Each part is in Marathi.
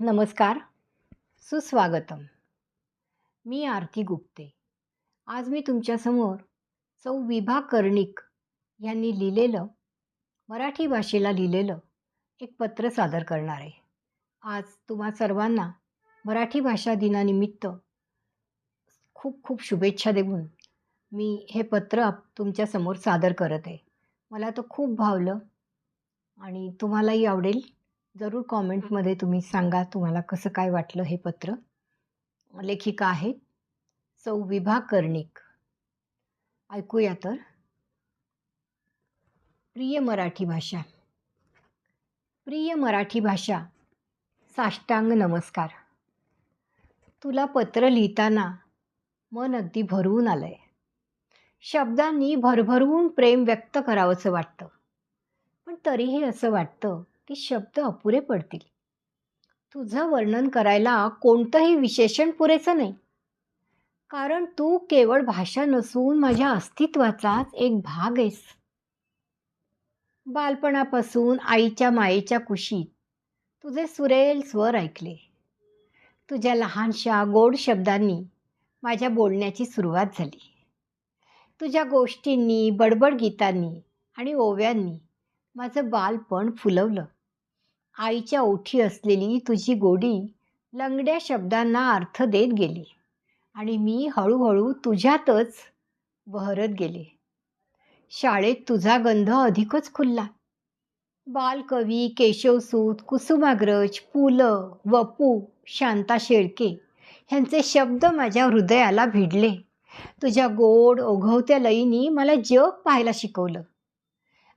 नमस्कार, सुस्वागतम. मी आरती गुप्ते. आज मी तुमच्यासमोर सौ विभा कर्णिक यांनी लिहिलेलं, मराठी भाषेला लिहिलेलं एक पत्र सादर करणार आहे. आज तुम्हा सर्वांना मराठी भाषा दिनानिमित्त खूप खूप शुभेच्छा देऊन मी हे पत्र तुमच्यासमोर सादर करत आहे. मला तर खूप भावलं आणि तुम्हालाही आवडेल. जरूर कॉमेंटमध्ये तुम्ही सांगा तुम्हाला कसं काय वाटलं हे पत्र. लेखिका आहेत सौ विभा कर्णिक. ऐकूया तर. प्रिय मराठी भाषा, प्रिय मराठी भाषा, साष्टांग नमस्कार. तुला पत्र लिहिताना मन अगदी भरून आलंय. शब्दांनी भरभरून प्रेम व्यक्त करावंसं वाटतं, पण तरीही असं वाटतं की शब्द अपुरे पडतील. तुझं वर्णन करायला कोणतंही विशेषण पुरेसं नाही, कारण तू केवळ भाषा नसून माझ्या अस्तित्वाचाच एक भाग आहेस. बालपणापासून आईच्या मायेच्या कुशीत तुझे सुरेल स्वर ऐकले. तुझ्या लहानशा गोड शब्दांनी माझ्या बोलण्याची सुरुवात झाली. तुझ्या गोष्टींनी, बडबड गीतांनी आणि ओव्यांनी माझं बालपण फुलवलं. आईच्या ओठी असलेली तुझी गोडी लंगड्या शब्दांना अर्थ देत गेली आणि मी हळूहळू तुझ्यातच बहरत गेले. शाळेत तुझा गंध अधिकच खुलला. बालकवी केशवसूत, कुसुमाग्रज, पु ल, वपू, शांता शेळके ह्यांचे शब्द माझ्या हृदयाला भिडले. तुझ्या गोड ओघवत्या लयीनी मला जग पाहायला शिकवलं.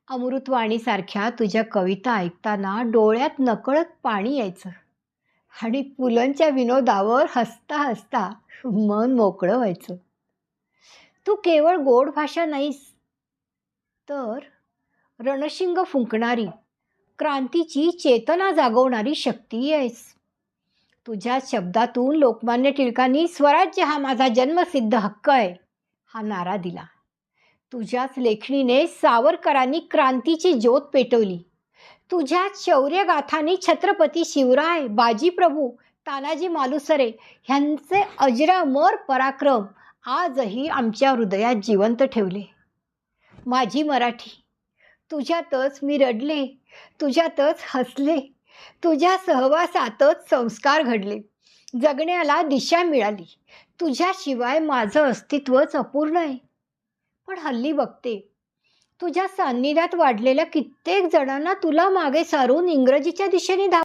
अमृतवाणीसारख्या तुझ्या कविता ऐकताना डोळ्यात नकळत पाणी यायचं आणि पुलंच्या विनोदावर हसता हसता मन मोकळं व्हायचं. तू केवळ गोड भाषा नाहीस, तर रणशिंग फुंकणारी, क्रांतीची चेतना जागवणारी शक्ती आहेस. तुझ्या शब्दातून लोकमान्य टिळकांनी स्वराज्य हा माझा जन्मसिद्ध हक्क आहे हा नारा दिला. तुझ्याच लेखणीने सावरकरांनी क्रांतीची ज्योत पेटवली. तुझ्याच शौर्यगाथांनी छत्रपती शिवराय, बाजीप्रभू, तानाजी मालुसरे ह्यांचे अजरामर पराक्रम आजही आमच्या हृदयात जिवंत ठेवले. माझी मराठी, तुझ्यातच मी रडले, तुझ्यातच हसले, तुझ्या सहवासातच संस्कार घडले, जगण्याला दिशा मिळाली. तुझ्याशिवाय माझं अस्तित्वच अपूर्ण आहे. पण हल्ली बघते, तुझ्या सान्निध्यात वाढलेल्या कित्येक जणांना तुला मागे सारून इंग्रजीच्या दिशेने